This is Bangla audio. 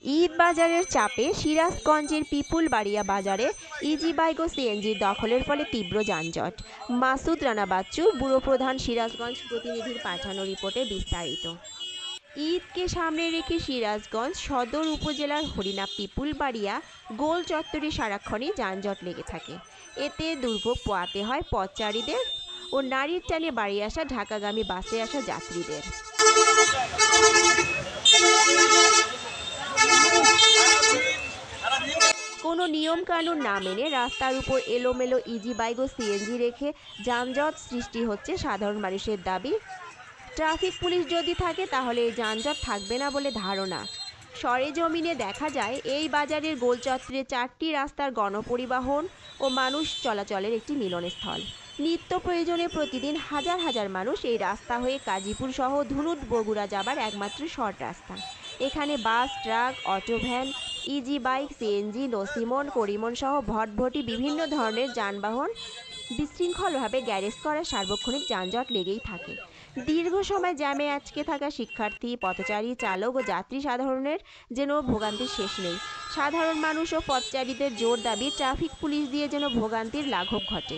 ঈদ বাজারের চাপে সিরাজগঞ্জের পিপুলবাড়িয়া বাজারে ইজি বাইক ও সিএনজির দখলের ফলে তীব্র যানজট। মাসুদ রানা বাচ্চু, ব্যুরো প্রধান, সিরাজগঞ্জ প্রতিনিধির পাঠানো রিপোর্টে বিস্তারিত। ঈদকে সামনে রেখে সিরাজগঞ্জ সদর উপজেলার হরিণা পিপুলবাড়িয়া গোল চত্বরে সারাক্ষণই যানজট লেগে থাকে। এতে দুর্ভোগ পোহাতে হয় পথচারীদের ও নারীর টানে বাড়ি আসা ঢাকাগামী বাসে আসা যাত্রীদের। কোনো নিয়মকানুন না মেনে রাস্তার উপর এলোমেলো ইজি বাইক ও সিএনজি রেখে যানজট সৃষ্টি হচ্ছে সাধারণ মানুষের দাবি। ট্রাফিক পুলিশ যদি থাকে তাহলে এই যানজট থাকবে না বলে ধারণা। সরেজমিনে দেখা যায় এই বাজারের গোলচত্বরে 4টি রাস্তার গণপরিবহন ও মানুষ চলাচলের একটি মিলনস্থল। নিত্য প্রয়োজনে প্রতিদিন হাজার হাজার মানুষ এই রাস্তা হয়ে গাজীপুর সহ ধুনুট বগুড়া যাবার একমাত্র শর্ট রাস্তা। এখানে bus, truck, auto van, easy bike, CNG, নসিমন, করিমন সহ ভটভটি বিভিন্ন ধরনের যানবাহন বিশৃঙ্খলভাবে গ্যারেজ করা সার্বক্ষণিক যানজট লেগেই থাকে। দীর্ঘ সময় জ্যামে আটকে থাকা শিক্ষার্থী, পথচারী, চালক ও যাত্রী সাধারণের যেন ভোগান্তির শেষ নেই। সাধারণ মানুষ ও পথচারীদের জোর দাবি ট্রাফিক পুলিশ দিয়ে যেন ভোগান্তির লাঘব ঘটে।